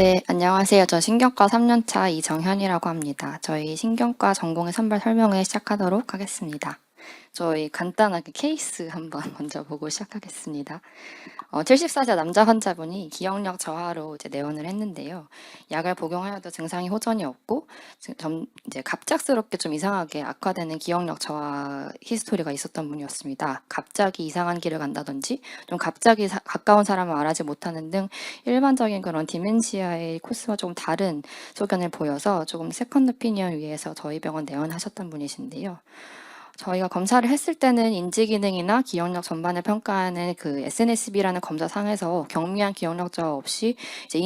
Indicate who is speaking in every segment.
Speaker 1: 네, 안녕하세요. 저 신경과 3년차 이정현이라고 합니다. 저희 신경과 전공의 선발 설명을 시작하도록 하겠습니다. 저희 간단하게 케이스 한번 먼저 보고 시작하겠습니다. 74세 남자 환자분이 기억력 저하로 이제 내원을 했는데요. 약을 복용하여도 증상이 호전이 없고 이제 갑작스럽게 좀 이상하게 악화되는 기억력 저하 히스토리가 있었던 분이었습니다. 갑자기 이상한 길을 간다든지 좀 갑자기 가까운 사람을 알아지 못하는 등 일반적인 그런 디멘시아의 코스와 조금 다른 소견을 보여서 조금 세컨드 오피니언 위해서 저희 병원 내원하셨던 분이신데요. 저희가 검사를 했을 때는 인지 기능이나 기억력 전반을 평가하는 그 SNSB라는 검사상에서 경미한 기억력 저하 없이 이제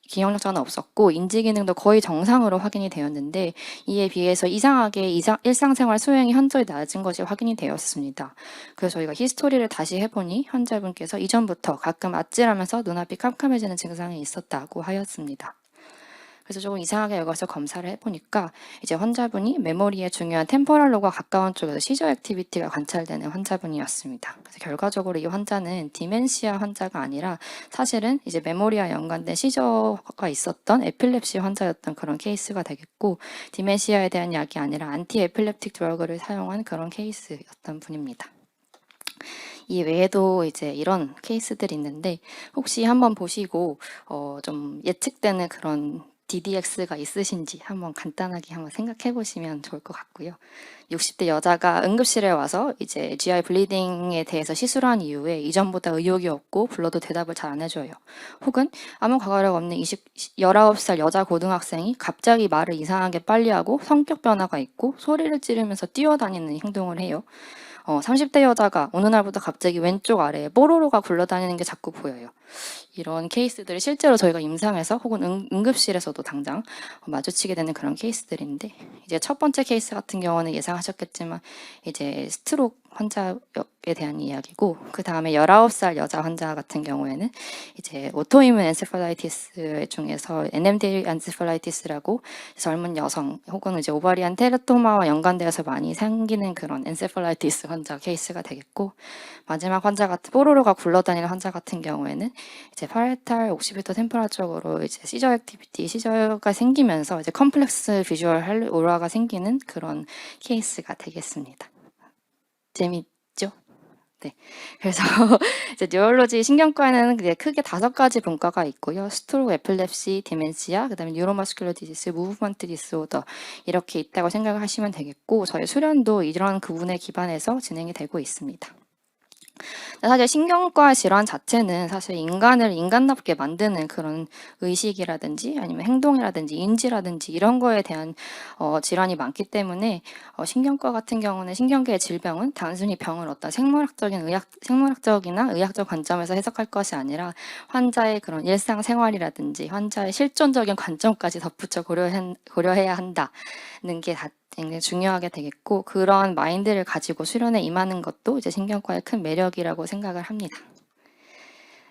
Speaker 1: 기억력 저하는 없었고 인지 기능도 거의 정상으로 확인이 되었는데 이에 비해서 이상하게 일상생활 수행이 현저히 낮은 것이 확인이 되었습니다. 그래서 저희가 히스토리를 다시 해보니 환자분께서 이전부터 가끔 아찔하면서 눈앞이 깜깜해지는 증상이 있었다고 하였습니다. 그래서 조금 이상하게 여기서 검사를 해보니까 이제 환자분이 메모리의 중요한 템포럴로가 가까운 쪽에서 시저 액티비티가 관찰되는 환자분이었습니다. 그래서 결과적으로 이 환자는 디멘시아 환자가 아니라 사실은 이제 메모리와 연관된 시저가 있었던 에필lep시 환자였던 그런 케이스가 되겠고 디멘시아에 대한 약이 아니라 안티 에필lep틱 드러그를 사용한 그런 케이스였던 분입니다. 이 외에도 이제 이런 케이스들이 있는데 혹시 한번 보시고 좀 예측되는 그런 DDX가 있으신지 한번 간단하게 한번 생각해 보시면 좋을 것 같고요. 60대 여자가 응급실에 와서 이제 GI 블리딩에 대해서 시술한 이후에 이전보다 의욕이 없고 불러도 대답을 잘 안 해줘요. 혹은 아무 과거력 없는 19살 여자 고등학생이 갑자기 말을 이상하게 빨리 하고 성격 변화가 있고 소리를 지르면서 뛰어다니는 행동을 해요. 30대 여자가 어느 날부터 갑자기 왼쪽 아래에 뽀로로가 굴러다니는 게 자꾸 보여요. 이런 케이스들이 실제로 저희가 임상에서 혹은 응급실에서도 당장 마주치게 되는 그런 케이스들인데 이제 첫 번째 케이스 같은 경우는 예상하셨겠지만 이제 스트로크 환자에 대한 이야기고 그 다음에 19살 여자 환자 같은 경우에는 이제 오토이문 엔세팔라이티스 중에서 NMD 엔세팔라이티스라고 젊은 여성 혹은 이제 오바리안 테라토마와 연관되어서 많이 생기는 그런 엔세팔라이티스 환자 케이스가 되겠고 마지막 환자 같은 뽀로로가 굴러다니는 환자 같은 경우에는 이제 파레탈 옥시피터 템포럴 쪽으로 이제 시저 액티비티 시저가 생기면서 이제 컴플렉스 비주얼 오라가 생기는 그런 케이스가 되겠습니다. 재밌죠? 네. 그래서 이제 뉴럴로지 신경과에는 이제 크게 5가지 분과가 있고요. 스트로크, 에필lep시, 디멘시아, 그다음에 뉴로머스큘러 디지스, 무브먼트 디스오더 이렇게 있다고 생각을 하시면 되겠고 저희 수련도 이런 구분에 기반해서 진행이 되고 있습니다. 사실 신경과 질환 자체는 사실 인간을 인간답게 만드는 그런 의식이라든지 아니면 행동이라든지 인지라든지 이런 거에 대한 질환이 많기 때문에 신경과 같은 경우는 신경계의 질병은 단순히 병을 어떤 생물학적이나 의학적 관점에서 해석할 것이 아니라 환자의 그런 일상생활이라든지 환자의 실존적인 관점까지 덧붙여 고려해야 한다는 게 굉장히 중요하게 되겠고 그런 마인드를 가지고 수련에 임하는 것도 이제 신경과의 큰 매력이라고 생각을 합니다.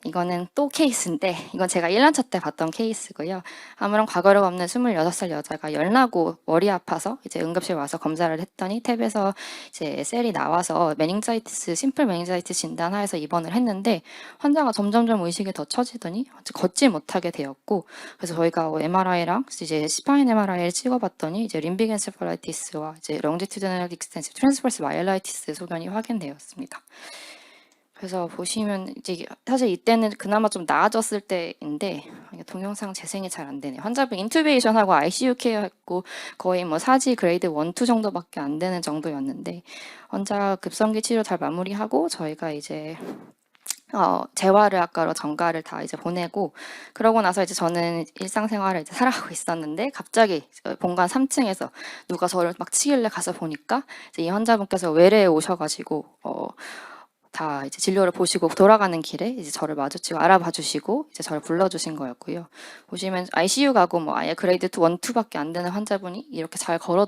Speaker 1: 이거는 또 케이스인데 이건 제가 1년차 때 봤던 케이스고요. 아무런 과거력 없는 26살 여자가 열나고 머리 아파서 이제 응급실 와서 검사를 했더니 탭에서 이제 셀이 나와서 메닝자이티스, 심플 메닝자이티스 진단하에서 입원을 했는데 환자가 점점점 의식이 더 처지더니 걷지 못하게 되었고 그래서 저희가 MRI랑 이제 스파인 MRI를 찍어봤더니 이제 림빅 엔세팔라이티스와 이제 롱지튜드널 익스텐시브 트랜스버스 마이라이티스 소견이 확인되었습니다. 그래서 보시면 이제 사실 이때는 그나마 좀 나아졌을 때인데 동영상 재생이 잘 안 되네요. 환자분 인투베이션하고 ICU 케어했고 거의 뭐 사지 그레이드 1, 2 정도밖에 안 되는 정도였는데 환자 급성기 치료 잘 마무리하고 저희가 이제 재활을 학과로 전가를 다 이제 보내고 그러고 나서 이제 저는 일상생활을 이제 살아가고 있었는데 갑자기 본관 3층에서 누가 저를 막 치길래 가서 보니까 이제 이 환자분께서 외래에 오셔가지고 다 이제 진료를 보시고 돌아가는 길에 이제 저를 마주치고 알아봐 주시고 이제 저를 불러주신 거였고요. 보시면 ICU 가고 뭐 아예 그레이드 2, 1, 2밖에 안 되는 환자분이 이렇게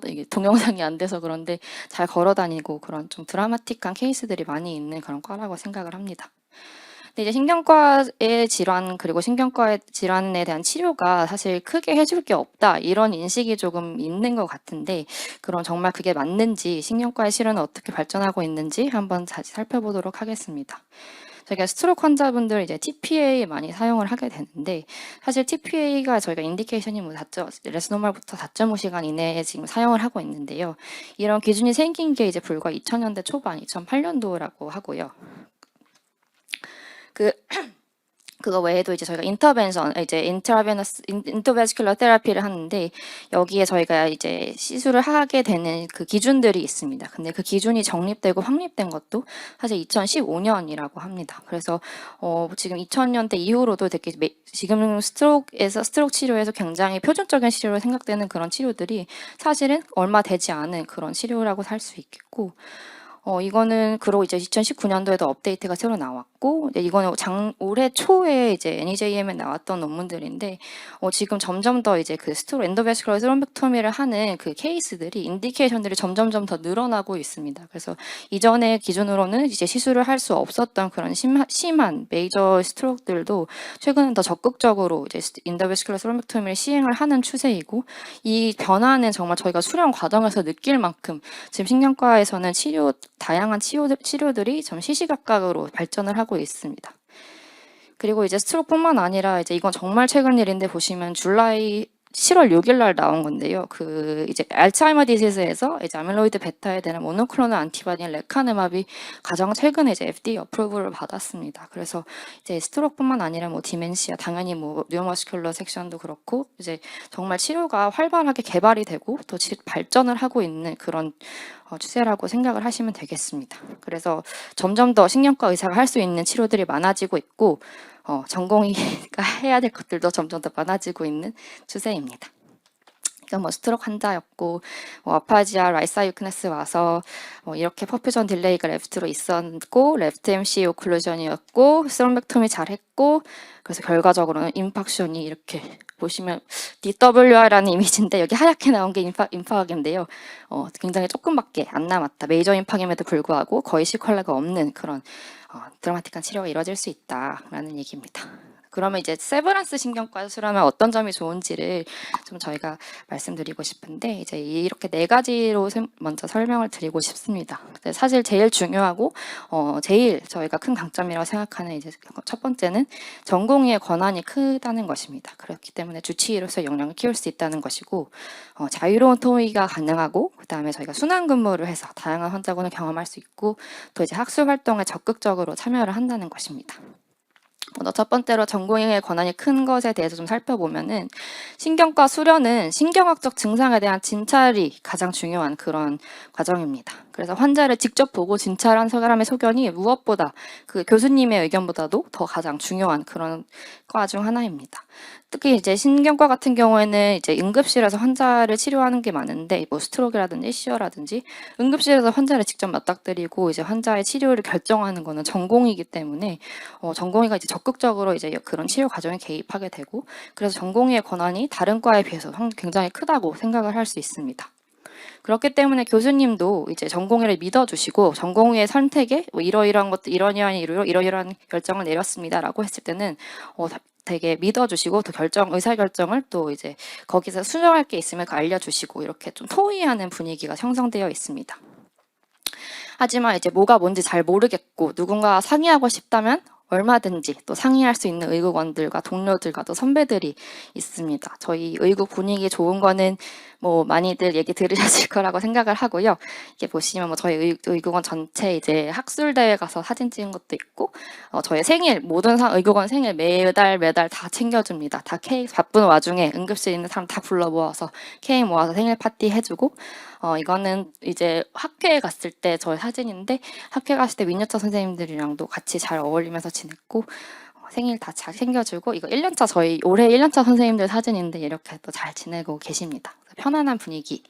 Speaker 1: 이게 동영상이 안 돼서 그런데 잘 걸어 다니고 그런 좀 드라마틱한 케이스들이 많이 있는 그런 과라고 생각을 합니다. 근데 이제 신경과의 질환 그리고 신경과의 질환에 대한 치료가 사실 크게 해줄 게 없다 이런 인식이 조금 있는 것 같은데 그럼 정말 그게 맞는지 신경과의 치료는 어떻게 발전하고 있는지 한번 다시 살펴보도록 하겠습니다. 저희가 스트로크 환자분들 이제 TPA 많이 사용을 하게 되는데, 사실 TPA가 저희가 인디케이션이 뭐 4. 레스노말부터 4.5시간 이내에 지금 사용을 하고 있는데요. 이런 기준이 생긴 게 이제 불과 2000년대 초반, 2008년도라고 하고요. 그거 외에도 이제 저희가 인터벤션, 이제 인터베스큘러 테라피를 하는데, 여기에 저희가 이제 시술을 하게 되는 그 기준들이 있습니다. 근데 그 기준이 정립되고 확립된 것도 사실 2015년이라고 합니다. 그래서 지금 2000년대 이후로도 되게 지금 스트로크 치료에서 굉장히 표준적인 치료로 생각되는 그런 치료들이 사실은 얼마 되지 않은 그런 치료라고 할 수 있겠고, 이거는 그리고 이제 2019년도에도 업데이트가 새로 나왔고, 이거는 올해 초에 이제 NEJM에 나왔던 논문들인데, 지금 점점 더 이제 그 엔도베스큘러 스롬벡토미를 하는 그 케이스들이 인디케이션들이 점점점 더 늘어나고 있습니다. 그래서 이전의 기준으로는 이제 시술을 할 수 없었던 그런 심한 메이저 스트로크들도 최근엔 더 적극적으로 이제 엔도베스큘러 스롬벡토미를 시행을 하는 추세이고, 이 변화는 정말 저희가 수련 과정에서 느낄 만큼 지금 신경과에서는 다양한 치료들이 좀 시시각각으로 발전을 하고 있습니다. 그리고 이제 스트로크뿐만 아니라 이제 이건 정말 최근 일인데 보시면 7월 6일 날 나온 건데요. 그 이제 알츠하이머 디시즈에서 이제 아밀로이드 베타에 대한 모노클로널 안티바디인 레카네맙이 가장 최근에 이제 FDA 어프로브를 받았습니다. 그래서 이제 스트로크뿐만 아니라 뭐 디멘시아, 당연히 뭐 뉴로머스큘러 섹션도 그렇고 이제 정말 치료가 활발하게 개발이 되고 또 발전을 하고 있는 그런 추세라고 생각을 하시면 되겠습니다. 그래서 점점 더 신경과 의사가 할 수 있는 치료들이 많아지고 있고, 전공의가 해야 될 것들도 점점 더 많아지고 있는 추세입니다. 이건 뭐 스트로크 환자였고, 아파지아 라이사 유크네스 와서 이렇게 퍼퓨전 딜레이가 레프트로 있었고, 레프트 MC 오클루전이었고, 스롬벡토미 잘했고, 그래서 결과적으로는 임팍션이 이렇게 보시면 DWR라는 이미지인데 여기 하얗게 나온 게 임팍인데요. 굉장히 조금밖에 안 남았다. 메이저 임팍임에도 불구하고 거의 시퀄레가 없는 그런 드라마틱한 치료가 이루어질 수 있다라는 얘기입니다. 그러면 이제 세브란스 신경과 수술하면 어떤 점이 좋은지를 좀 저희가 말씀드리고 싶은데, 이제 이렇게 4가지로 먼저 설명을 드리고 싶습니다. 사실 제일 중요하고 제일 저희가 큰 강점이라고 생각하는 이제 첫 번째는 전공의의 권한이 크다는 것입니다. 그렇기 때문에 주치의로서 역량을 키울 수 있다는 것이고, 자유로운 토의가 가능하고, 그 다음에 저희가 순환 근무를 해서 다양한 환자군을 경험할 수 있고, 또 이제 학술 활동에 적극적으로 참여를 한다는 것입니다. 첫 번째로 전공의의 권한이 큰 것에 대해서 좀 살펴보면은, 신경과 수련은 신경학적 증상에 대한 진찰이 가장 중요한 그런 과정입니다. 그래서 환자를 직접 보고 진찰한 사람의 소견이 무엇보다 그 교수님의 의견보다도 더 가장 중요한 그런 과 중 하나입니다. 특히 이제 신경과 같은 경우에는 이제 응급실에서 환자를 치료하는 게 많은데, 뭐 스트로크라든지 시어라든지 응급실에서 환자를 직접 맞닥뜨리고 이제 환자의 치료를 결정하는 거는 전공이기 때문에 전공의가 이제 적극적으로 이제 그런 치료 과정에 개입하게 되고, 그래서 전공의의 권한이 다른 과에 비해서 굉장히 크다고 생각을 할 수 있습니다. 그렇기 때문에 교수님도 이제 전공의를 믿어주시고, 전공의의 선택에 뭐 이러이러한 것도 이러이러한 이유로 이러이러한 결정을 내렸습니다라고 했을 때는 되게 믿어주시고, 또 의사결정을 또 이제 거기서 수정할 게 있으면 알려주시고, 이렇게 좀 토의하는 분위기가 형성되어 있습니다. 하지만 이제 뭐가 뭔지 잘 모르겠고 누군가 상의하고 싶다면 얼마든지 또 상의할 수 있는 의국원들과 동료들과 또 선배들이 있습니다. 저희 의국 분위기 좋은 거는 뭐 많이들 얘기 들으셨을 거라고 생각을 하고요. 이게 보시면 뭐 저희 의국원 전체 이제 학술대회 가서 사진 찍은 것도 있고, 저희 생일, 모든 의국원 생일 매달 다 챙겨줍니다. 다 케이크 바쁜 와중에 응급실에 있는 사람 다 불러 모아서 케이크 모아서 생일 파티 해주고, 이거는 이제 학회에 갔을 때 저희 사진인데, 학회 갔을 때 민여차 선생님들이랑도 같이 잘 어울리면서 지냈고, 생일 다 잘 챙겨주고, 이거 1년차 저희 올해 1년차 선생님들 사진인데 이렇게 또 잘 지내고 계십니다. 편안한 분위기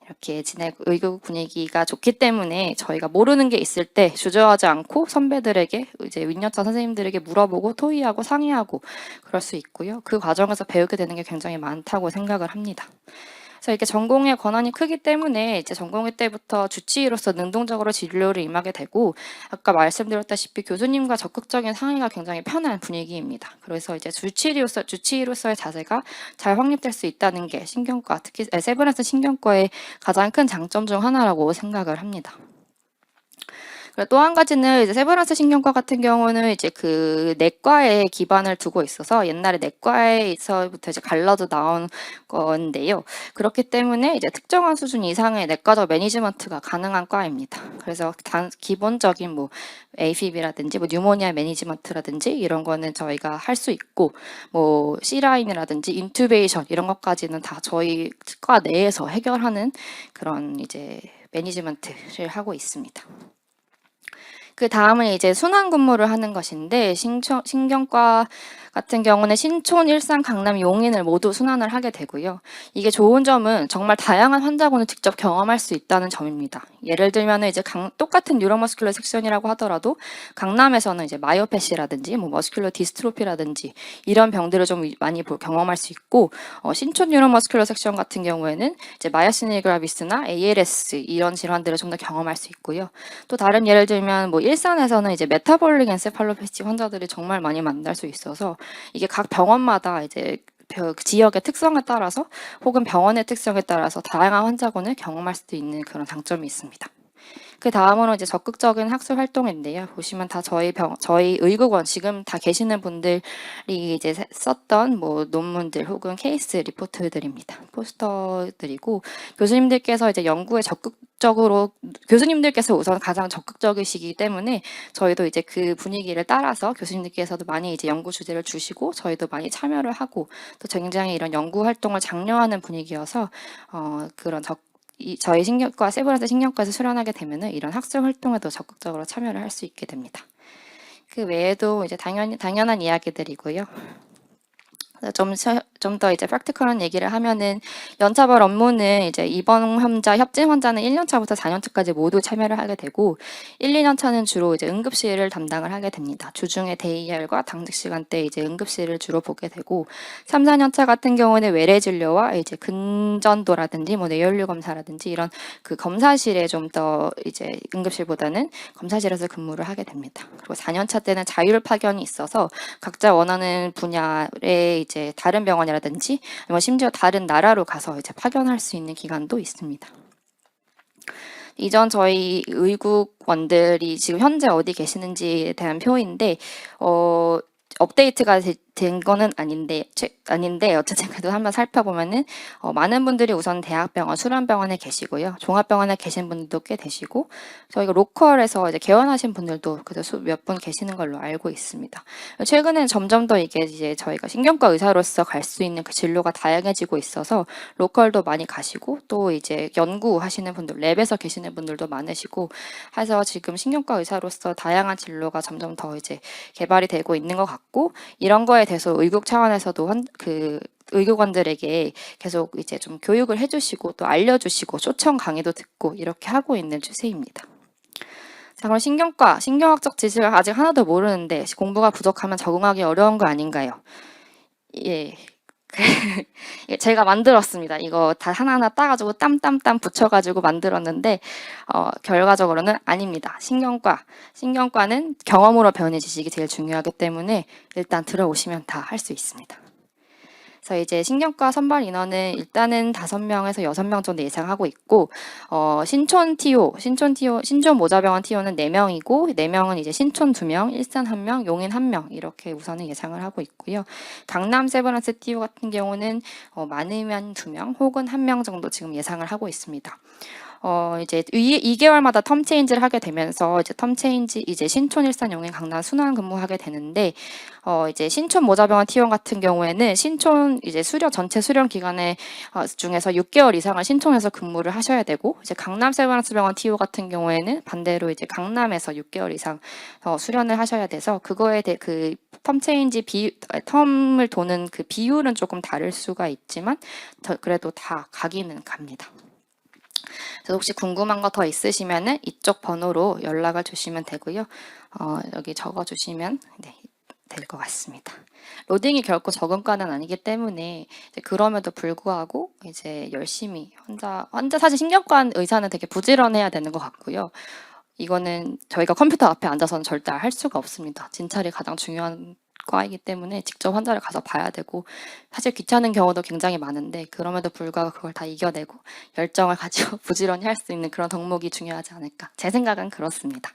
Speaker 1: 이렇게 지내고, 의국 분위기가 좋기 때문에 저희가 모르는 게 있을 때 주저하지 않고 선배들에게 이제 윈여차 선생님들에게 물어보고 토의하고 상의하고 그럴 수 있고요. 그 과정에서 배우게 되는 게 굉장히 많다고 생각을 합니다. 그래서 이렇게 전공의 권한이 크기 때문에 이제 전공의 때부터 주치의로서 능동적으로 진료를 임하게 되고, 아까 말씀드렸다시피 교수님과 적극적인 상의가 굉장히 편한 분위기입니다. 그래서 이제 주치의로서의 자세가 잘 확립될 수 있다는 게 신경과, 특히 세브란스 신경과의 가장 큰 장점 중 하나라고 생각을 합니다. 그리고 또 한 가지는 이제 세브란스 신경과 같은 경우는 이제 그 내과에 기반을 두고 있어서 옛날에 내과에서부터 이제 갈라져 나온 건데요. 그렇기 때문에 이제 특정한 수준 이상의 내과적 매니지먼트가 가능한 과입니다. 그래서 기본적인 뭐 AFib라든지 뭐 뉴모니아 매니지먼트라든지 이런 거는 저희가 할 수 있고 뭐 C라인이라든지 인투베이션 이런 것까지는 다 저희 과 내에서 해결하는 그런 이제 매니지먼트를 하고 있습니다. 그 다음은 이제 순환 근무를 하는 것인데 신경과 같은 경우는 신촌, 일산, 강남, 용인을 모두 순환을 하게 되고요. 이게 좋은 점은 정말 다양한 환자군을 직접 경험할 수 있다는 점입니다. 예를 들면 이제 똑같은 뉴로머스큘러 섹션이라고 하더라도 강남에서는 이제 마이오패시라든지 뭐 머스큘러 디스트로피라든지 이런 병들을 좀 많이 경험할 수 있고 신촌 뉴로머스큘러 섹션 같은 경우에는 이제 마이아시니아 그라비스나 ALS 이런 질환들을 좀 더 경험할 수 있고요. 또 다른 예를 들면 뭐 일산에서는 이제 메타볼릭 엔세팔로패시 환자들이 정말 많이 만날 수 있어서 이게 각 병원마다 이제 지역의 특성에 따라서 혹은 병원의 특성에 따라서 다양한 환자군을 경험할 수도 있는 그런 장점이 있습니다. 그 다음으로 이제 적극적인 학술 활동인데요. 보시면 다 저희 의국원 지금 다 계시는 분들이 이제 썼던 뭐 논문들 혹은 케이스 리포트들입니다. 포스터들이고 교수님들께서 이제 연구에 적극적으로 교수님들께서 우선 가장 적극적이시기 때문에 저희도 이제 그 분위기를 따라서 교수님들께서도 많이 이제 연구 주제를 주시고 저희도 많이 참여를 하고 또 굉장히 이런 연구 활동을 장려하는 분위기여서 그런 저희 신경과 세브란스 신경과에서 수련하게 되면은 이런 학술 활동에도 적극적으로 참여를 할 수 있게 됩니다. 그 외에도 이제 당연한 이야기들이고요. 좀 더 이제 프랙티컬한 얘기를 하면은 연차별 업무는 이제 입원 환자, 협진 환자는 1년차부터 4년차까지 모두 참여를 하게 되고 1, 2년차는 주로 이제 응급실을 담당을 하게 됩니다. 주중에 데이열과 당직 시간대 이제 응급실을 주로 보게 되고 3, 4년차 같은 경우는 외래 진료와 이제 근전도라든지 뭐 뇌연류 검사라든지 이런 그 검사실에 좀 더 이제 응급실보다는 검사실에서 근무를 하게 됩니다. 그리고 4년차 때는 자율 파견이 있어서 각자 원하는 분야에 이제 다른 병원이라든지 뭐 심지어 다른 나라로 가서 이제 파견할 수 있는 기간도 있습니다. 이전 저희 의국원들이 지금 현재 어디 계시는지에 대한 표인데 업데이트가 된 거는 아닌데 어쨌든 그래도 한번 살펴보면은 많은 분들이 우선 대학병원, 수련병원에 계시고요. 종합병원에 계신 분들도 꽤 되시고 저희가 로컬에서 이제 개원하신 분들도 그래도 몇 분 계시는 걸로 알고 있습니다. 최근엔 점점 더 이게 이제 저희가 신경과 의사로서 갈 수 있는 그 진로가 다양해지고 있어서 로컬도 많이 가시고 또 이제 연구하시는 분들, 랩에서 계시는 분들도 많으시고 해서 지금 신경과 의사로서 다양한 진로가 점점 더 이제 개발이 되고 있는 것 같고 이런 거에 대해서 의국 차원에서도 의료관들에게 계속 이제 좀 교육을 해주시고 또 알려주시고 초청 강의도 듣고 이렇게 하고 있는 추세입니다. 자, 그럼 신경학적 지식을 아직 하나도 모르는데 공부가 부족하면 적응하기 어려운 거 아닌가요? 예. 제가 만들었습니다. 이거 다 하나하나 따가지고 땀 붙여가지고 만들었는데 결과적으로는 아닙니다. 신경과는 경험으로 배우는 지식이 제일 중요하기 때문에 일단 들어오시면 다 할 수 있습니다. 그래서 이제 신경과 선발 인원은 일단은 5명에서 6명 정도 예상하고 있고 신촌 모자병원 TO는 4명이고 4명은 이제 신촌 2명, 일산 1명, 용인 1명 이렇게 우선은 예상을 하고 있고요. 강남 세브란스 TO 같은 경우는 많으면 2명 혹은 1명 정도 지금 예상을 하고 있습니다. 이제 2개월마다 텀 체인지를 하게 되면서 이제 텀 체인지 이제 신촌, 일산, 용인, 강남 순환 근무하게 되는데 이제 신촌 모자병원 T1 같은 경우에는 신촌 이제 전체 수련 기간에 중에서 6개월 이상을 신촌에서 근무를 하셔야 되고 이제 강남 세브란스 병원 T2 같은 경우에는 반대로 이제 강남에서 6개월 이상 수련을 하셔야 돼서 그거에 대해 그 텀 체인지 텀을 도는 그 비율은 조금 다를 수가 있지만 그래도 다 가기는 갑니다. 그래서 혹시 궁금한 거 더 있으시면은 이쪽 번호로 연락을 주시면 되고요. 여기 적어주시면 될 것 같습니다. 로딩이 결코 적은과는 아니기 때문에 그럼에도 불구하고 이제 열심히 환자 사실 신경과 의사는 되게 부지런해야 되는 것 같고요. 이거는 저희가 컴퓨터 앞에 앉아서는 절대 할 수가 없습니다. 진찰이 가장 중요한 과이기 때문에 직접 환자를 가서 봐야 되고 사실 귀찮은 경우도 굉장히 많은데 그럼에도 불구하고 그걸 다 이겨내고 열정을 가지고 부지런히 할 수 있는 그런 덕목이 중요하지 않을까 제 생각은 그렇습니다.